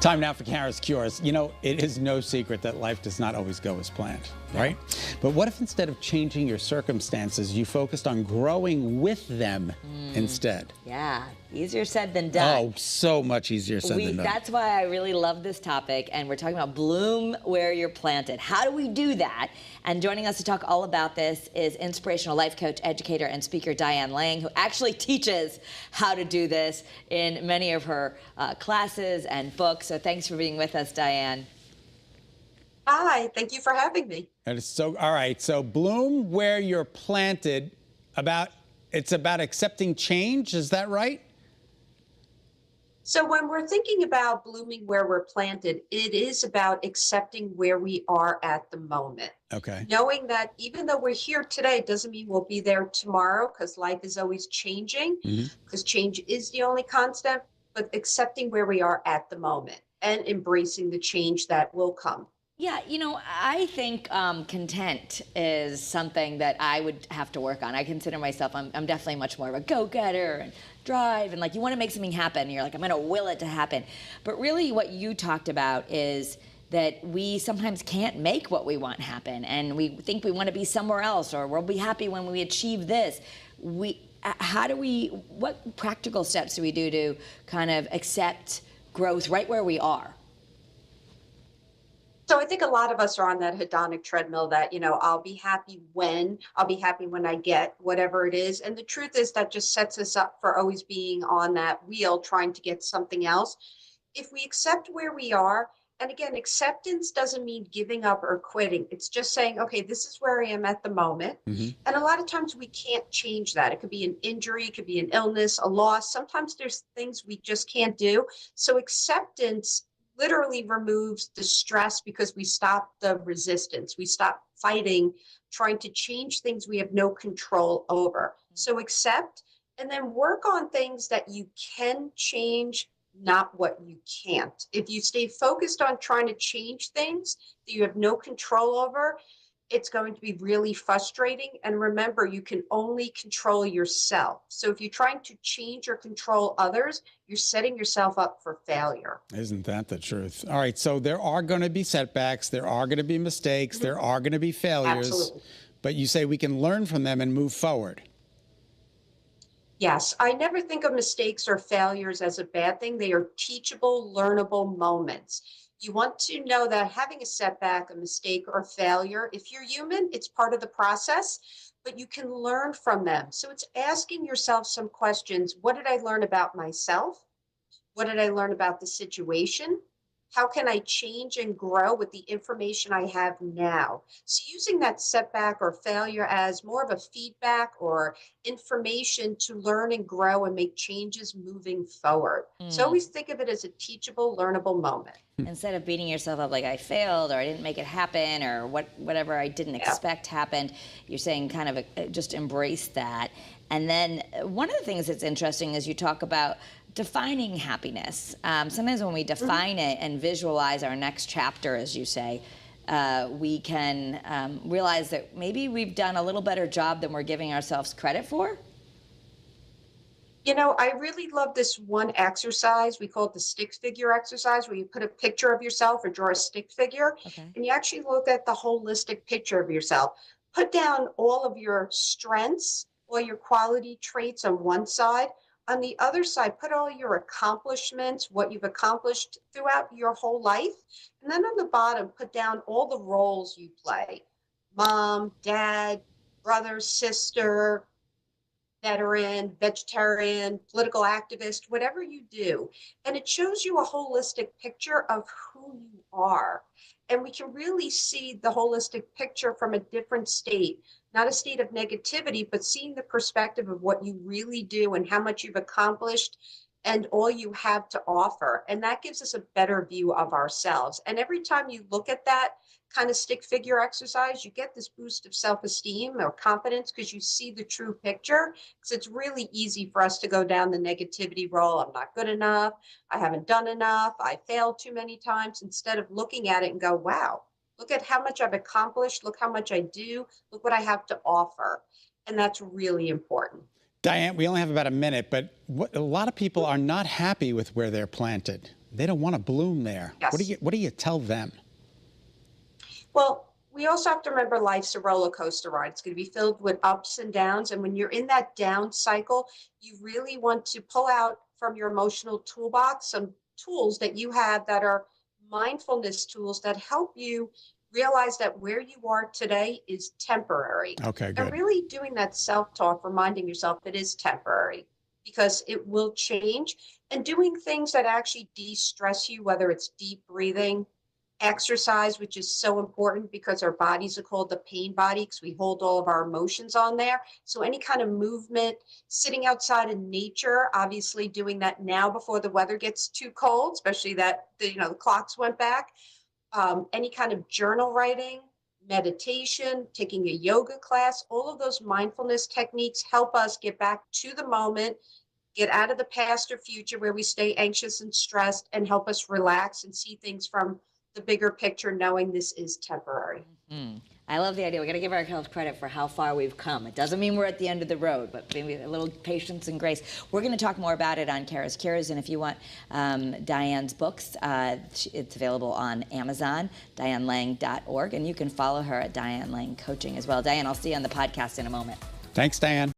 Time now for Kara's Cures. You know, it is no secret that life does not always go as planned, right? But what if instead of changing your circumstances, you focused on growing with them instead? Yeah, easier said than done. Oh, so much easier said than done. That's why I really love this topic, and we're talking about bloom where you're planted. How do we do that? And joining us to talk all about this is inspirational life coach, educator, and speaker Diane Lang, who actually teaches how to do this in many of her classes and books. So thanks for being with us, Diane. Hi, thank you for having me. That is so, all right, so bloom where you're planted, it's about accepting change, is that right? So when we're thinking about blooming where we're planted, it is about accepting where we are at the moment. Okay. Knowing that even though we're here today doesn't mean we'll be there tomorrow, because life is always changing, because change is the only constant, but accepting where we are at the moment and embracing the change that will come. Yeah, you know, I think content is something that I would have to work on. I consider myself, I'm definitely much more of a go-getter and drive, and like you want to make something happen, and you're like, I'm going to will it to happen. But really what you talked about is that we sometimes can't make what we want happen, and we think we want to be somewhere else, or we'll be happy when we achieve this. What practical steps do we do to kind of accept growth right where we are? So I think a lot of us are on that hedonic treadmill that, I'll be happy when I get whatever it is. And the truth is that just sets us up for always being on that wheel trying to get something else. If we accept where we are, and again, acceptance doesn't mean giving up or quitting. It's just saying, okay, this is where I am at the moment. And a lot of times we can't change that. It could be an injury, it could be an illness, a loss. Sometimes there's things we just can't do. So acceptance literally removes the stress because we stop the resistance. We stop fighting, trying to change things we have no control over. So accept and then work on things that you can change, not what you can't. If you stay focused on trying to change things that you have no control over, it's going to be really frustrating. And remember, you can only control yourself. So if you're trying to change or control others, you're setting yourself up for failure. Isn't that the truth? All right, so there are going to be setbacks, there are going to be mistakes, there are going to be failures. Absolutely. But you say we can learn from them and move forward. Yes, I never think of mistakes or failures as a bad thing. They are teachable, learnable moments. You want to know that having a setback, a mistake, or failure, if you're human, it's part of the process, but you can learn from them. So it's asking yourself some questions. What did I learn about myself? What did I learn about the situation? How can I change and grow with the information I have now? So using that setback or failure as more of a feedback or information to learn and grow and make changes moving forward. So always think of it as a teachable, learnable moment. Instead of beating yourself up like I failed or I didn't make it happen or whatever I didn't expect happened, you're saying kind of just embrace that. And then one of the things that's interesting is you talk about defining happiness. Sometimes when we define it and visualize our next chapter, as you say, we can realize that maybe we've done a little better job than we're giving ourselves credit for. You know, I really love this one exercise. We call it the stick figure exercise, where you put a picture of yourself or draw a stick figure, and you actually look at the holistic picture of yourself. Put down all of your strengths, all your quality traits on one side. On the other side, put all your accomplishments, what you've accomplished throughout your whole life. And then on the bottom, put down all the roles you play: mom, dad, brother, sister, veteran, vegetarian, political activist, whatever you do. And it shows you a holistic picture of who you are. And we can really see the holistic picture from a different state, not a state of negativity, but seeing the perspective of what you really do and how much you've accomplished and all you have to offer. And that gives us a better view of ourselves. And every time you look at that kind of stick figure exercise, you get this boost of self-esteem or confidence because you see the true picture. Because it's really easy for us to go down the negativity roll. I'm not good enough. I haven't done enough. I failed too many times, instead of looking at it and go, wow, look at how much I've accomplished. Look how much I do. Look what I have to offer. And that's really important. Diane, we only have about a minute, but a lot of people are not happy with where they're planted. They don't want to bloom there. Yes. What do you tell them? Well, we also have to remember life's a roller coaster ride. It's going to be filled with ups and downs. And when you're in that down cycle, you really want to pull out from your emotional toolbox some tools that you have that are mindfulness tools that help you realize that where you are today is temporary. Okay, And good. really doing that self-talk, reminding yourself it is temporary because it will change, and doing things that actually de-stress you, whether it's deep breathing, exercise, which is so important because our bodies are called the pain body because we hold all of our emotions on there. So any kind of movement, sitting outside in nature, obviously doing that now before the weather gets too cold, especially that the clocks went back. Any kind of journal writing, meditation, taking a yoga class, all of those mindfulness techniques help us get back to the moment, get out of the past or future where we stay anxious and stressed, and help us relax and see things from the bigger picture, knowing this is temporary. I love the idea. We got to give ourselves credit for how far we've come. It doesn't mean we're at the end of the road, but maybe a little patience and grace. We're going to talk more about it on Kara's Cures, and if you want Diane's books, it's available on Amazon, dianelang.org, and you can follow her at Diane Lang Coaching as well. Diane, I'll see you on the podcast in a moment. Thanks, Diane.